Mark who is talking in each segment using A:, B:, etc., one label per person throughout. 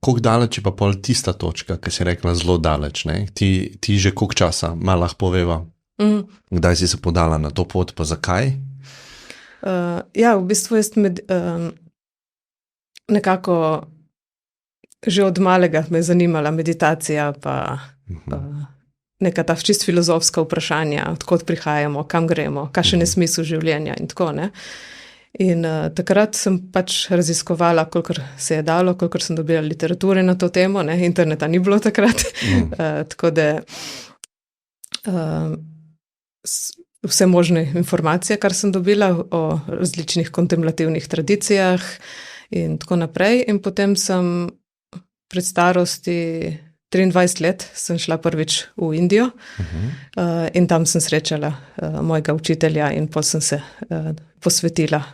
A: Koliko daleč je pa pol tista točka, ki si rekla zelo daleč, ne? Ti že koliko časa, malo lahko poveva, kdaj si se podala na to pot, pa zakaj?
B: Ja, v bistvu jaz nekako že od malega me je zanimala meditacija, pa neka ta čist filozofska vprašanja, odkot prihajamo, kam gremo, kakšen je smisel življenja in tako, ne. In takrat sem pač raziskovala, kolikor se je dalo, kolikor sem dobila literature na to temo, ne, interneta ni bilo takrat, tako da vse možne informacije, kar sem dobila o različnih kontemplativnih tradicijah in tako naprej. In potem sem pred starosti 23 let sem šla prvič v Indijo in tam sem srečala mojega učitelja in potem sem se posvetila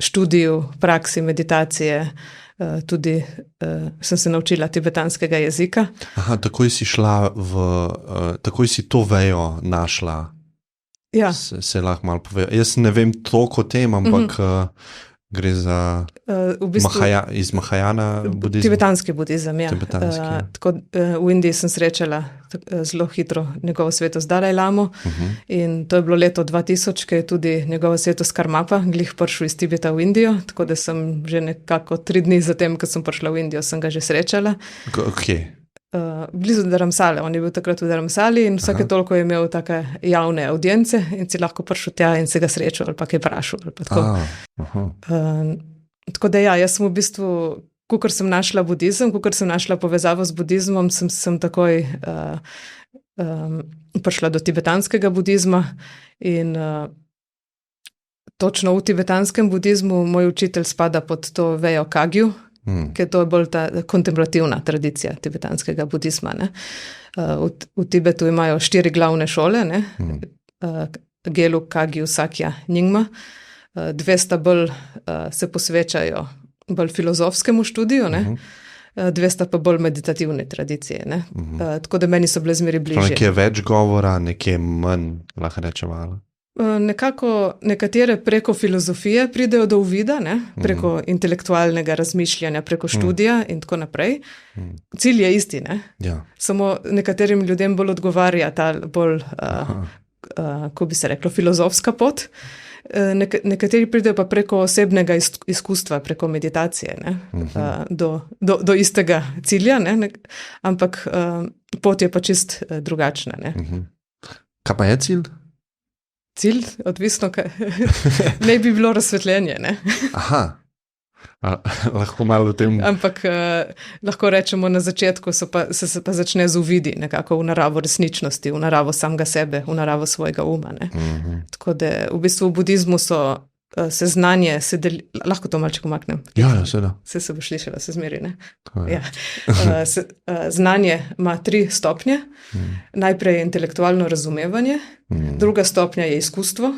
B: študiju, praksi, meditacije, tudi sem se naučila tibetanskega jezika.
A: Aha, takoj si šla takoj si to vejo našla.
B: Ja.
A: Se lahko malo pove. Jaz ne vem toliko o tem, ampak gre za
B: v bistvu,
A: iz Mahajana budizma.
B: Tibetanski budizem, ja.
A: Tibetanski, ja.
B: Tako, v Indiji sem srečala zelo hitro njegovo svetost Dalaj Lamo in to je bilo leto 2000, ki je tudi njegova svetost Karmapa glih prišel iz Tibeta v Indijo, tako da sem že nekako 3 dni zatem, ko sem prišla v Indijo, sem ga že srečala.
A: Okay.
B: Blizu Dharamsale, on je bil takrat v Dharamsali in vsake toliko je imel take javne audience in si lahko prišel tja in se ga srečal ali pa kaj vprašal. Ali pa tako. Tako da ja, jaz sem v bistvu, kakor sem našla budizem, kakor sem našla povezavo z budizmom, sem takoj prišla do tibetanskega budizma in točno v tibetanskem budizmu moj učitelj spada pod to vejo Kagyu, ker to je bolj ta kontemplativna tradicija tibetanskega budizma. Ne. V Tibetu imajo 4 glavne šole, ne. Gelug, Kagyu, Sakya, Nyingma. 2 sta bolj se posvečajo bolj filozofskemu študiju, ne. 2 sta pa bolj meditativne tradicije. Ne. Tako da meni so bile zmeri bližje.
A: Nekje več govora, nekje manj, lahko rečemo.
B: Nekako nekatere preko filozofije pridejo do uvida, ne? Preko intelektualnega razmišljanja, preko študija in tako naprej. Cilj je isti, ne?
A: Ja.
B: Samo nekaterim ljudem bolj odgovarja ta bolj, ko bi se reklo, filozofska pot. Nekateri pridejo pa preko osebnega izkustva, preko meditacije, ne? Do istega cilja, ne? Ampak pot je pa čist drugačna. Ne?
A: Kaj pa je cilj?
B: Cilj, odvisno, ne bi bilo razsvetljenje, ne?
A: Aha, lahko malo o tem.
B: Ampak lahko rečemo na začetku se pa začne z uvidi nekako v naravo resničnosti, v naravo samega sebe, v naravo svojega uma, ne? Tako da v bistvu v budizmu se znanje, lahko to malček umaknem?
A: Ja, seveda.
B: Se bo slišala, se zmeri, ne? Ja. Znanje ima 3 stopnje. Najprej je intelektualno razumevanje, druga stopnja je izkustvo,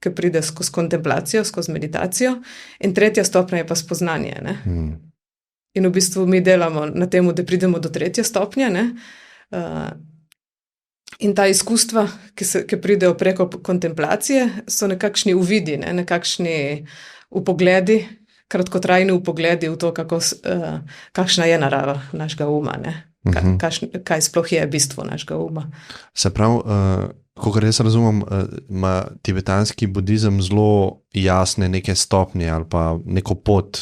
B: ki pride skozi kontemplacijo, skozi meditacijo, in tretja stopnja je pa spoznanje. Ne? In v bistvu mi delamo na tem, da pridemo do 3. stopnje, ne? In ta izkustva, ki pridejo preko kontemplacije, so nekakšni uvidi, ne? Nekakšni upogledi, kratkotrajni upogledi v to, kakšna je narava našega uma, ne? Kaj sploh je bistvo našega uma.
A: Se pravi, kakor jaz razumem, ima tibetanski budizem zelo jasne neke stopnje ali pa neko pot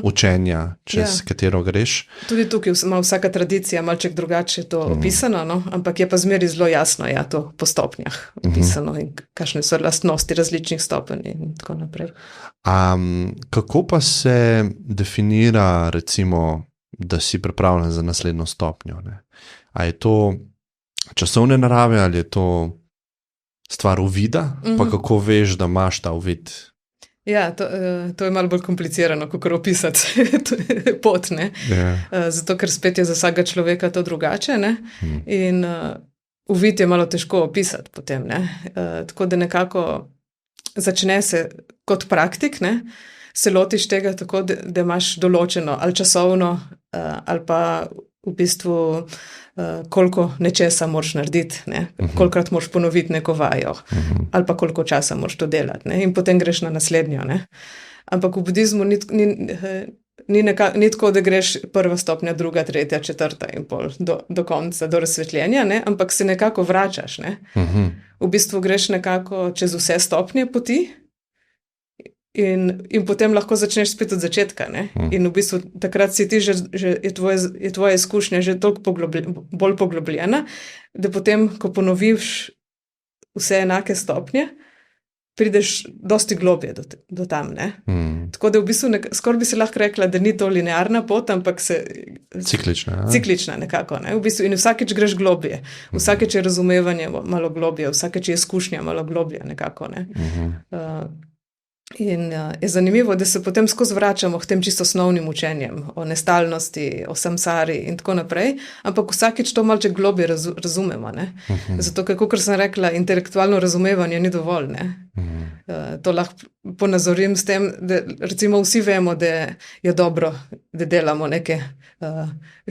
A: učenja, čez katero greš.
B: Tudi tukaj ima vsaka tradicija malček drugače to opisano, no? Ampak je pa zmeri zelo jasno, ja, to po stopnjah opisano in kakšne so lastnosti različnih stopenj in tako naprej.
A: Kako pa se definira, recimo, da si pripravljen za naslednjo stopnjo? Ne? A je to časovne narave ali je to stvar uvida, pa kako veš, da imaš ta uvid?
B: Ja, to je malo bolj komplicirano, kakor opisati pot, ne? Zato, ker spet je za vsakega človeka to drugače, ne? In uvid je malo težko opisati potem, ne? Tako da nekako začne se kot praktik, ne? Se lotiš tega tako, da imaš določeno ali časovno, ali pa v bistvu koliko nečesa moraš narediti, ne? Kolikrat moraš ponoviti neko vajo, ali pa koliko časa moraš to delati, ne? In potem greš na naslednjo. Ne? Ampak v budizmu ni tako, da greš prva stopnja, druga, tretja, četrta in pol do konca, do razsvetljenja, ne? Ampak se nekako vračaš. Ne? V bistvu greš nekako čez vse stopnje poti in potem lahko začneš spet od začetka. Ne? In v bistvu takrat si ti že je tvoja izkušnja že toliko bolj poglobljena, da potem, ko ponoviš vse enake stopnje, prideš dosti globje do tam. Tako da v bistvu skoraj bi se lahko rekla, da ni to linearna pot, ampak ciklična nekako. Ne? V bistvu, in vsakeč greš globje, vsakeč je razumevanje malo globje, vsakeč je izkušnja malo globje nekako. Ne? In je zanimivo, da se potem skozi vračamo k tem čisto osnovnim učenjem o nestalnosti, o samsari in tako naprej, ampak vsakeč to malce globje razumemo. Ne? Zato, kot sem rekla, intelektualno razumevanje ni dovolj. To lahko ponazorim s tem, da recimo vsi vemo, da je dobro, da delamo neke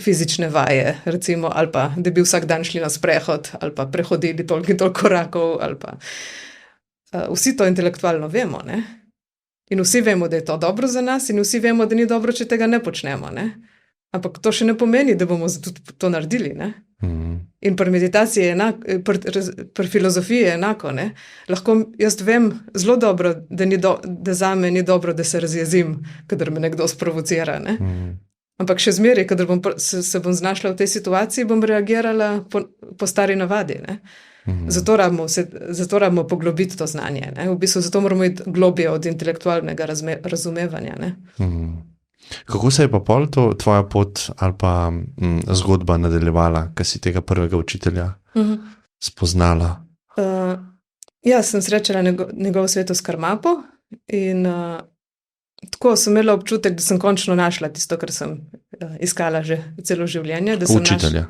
B: fizične vaje, recimo, ali pa da bi vsak dan šli na sprehod, ali pa prehodili toliko in toliko korakov, ali pa vsi to intelektualno vemo, ne? In vsi vemo, da je to dobro za nas in vsi vemo, da ni dobro, če tega ne počnemo. Ne? Ampak to še ne pomeni, da bomo to naredili. Ne? In pri meditaciji je enako, pri filozofiji je enako. Ne? Lahko jaz vem zelo dobro, da za me ni dobro, da se razjezim, kadar me nekdo sprovocira. Ne? Ampak še zmeraj, kadar se bom znašla v tej situaciji, bom reagirala po stari navadi. Ne? Zato rabimo poglobiti to znanje. Ne? V bistvu zato moramo iti globje od intelektualnega razumevanja. Ne?
A: Kako se je pa pol tvoja pot ali pa zgodba nadaljevala, ko si tega prvega učitelja spoznala?
B: Sem srečala njegov Svetost Karmapo in tako sem imela občutek, da sem končno našla tisto, kar sem iskala že celo življenje.
A: Učitelja?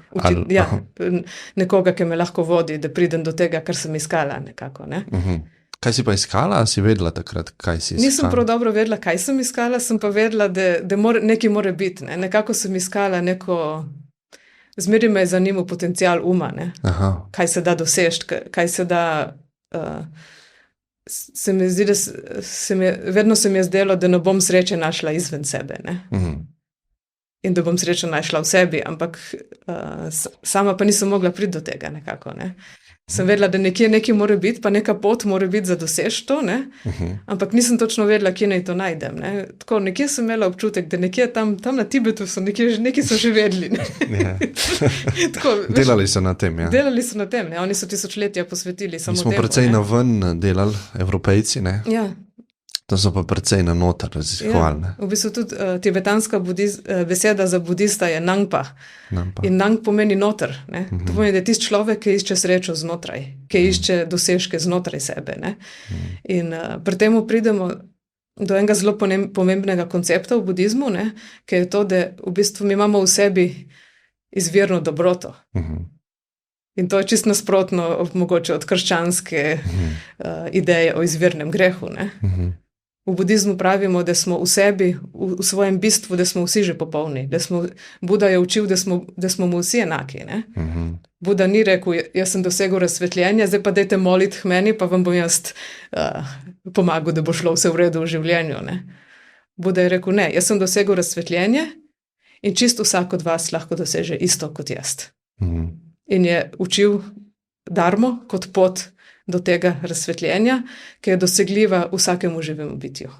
B: Nekoga, ki me lahko vodi, da pridem do tega, kar sem iskala nekako. Ne?
A: Kaj si pa iskala? Si vedela takrat, kaj si iskala?
B: Nisem prav dobro vedela, kaj sem iskala, sem pa vedela, da nekaj mora biti. Ne? Nekako sem iskala zmeraj me je zanimal potencial uma, kaj se da doseči, kaj se da... Se mi zdi, da vedno se mi je zdelo, da ne bom sreče našla izven sebe. Ne? In da bom srečo našla v sebi, ampak sama pa nisem mogla priti do tega nekako. Ne? Sem vedela, da nekaj mora biti, pa neka pot mora biti za dosež to, ampak nisem točno vedela, kje naj to najdem. Ne? Tako, nekje sem imela občutek, da nekje tam na Tibetu so nekaj so že vedeli. Tako,
A: delali so na tem, ja.
B: Delali so na tem, ne? Oni so tisočletja posvetili samo temu.
A: Mi smo precej naven delali, Evropejci, ne?
B: Ja.
A: To so pa precej na noter raziskovali.
B: Ja, v bistvu tudi tibetanska beseda za budista je nangpa. In nang pomeni noter. Ne? To pomeni, da je tisti človek, ki išče srečo znotraj, ki išče dosežke znotraj sebe. Ne? In pri temu pridemo do enega zelo pomembnega koncepta v budizmu, ne? Ki je to, da v bistvu mi imamo v sebi izvirno dobroto. In to je čisto nasprotno mogoče od krščanske ideje o izvirnem grehu. Ne? V budizmu pravimo, da smo v sebi, v svojem bistvu, da smo vsi že popolni. Buda je učil, da smo mu vsi enaki. Ne? Buda ni rekel, jaz sem dosegel razsvetljenje, zdaj pa dajte moliti k meni, pa vam bom jaz pomagal, da bo šlo vse v redu v življenju. Ne? Buda je rekel, ne, jaz sem dosegel razsvetljenje in čisto vsak od vas lahko doseže isto kot jaz. In je učil darmo kot pot do tega razsvetljenja, ki je dosegljiva vsakemu živemu bitju.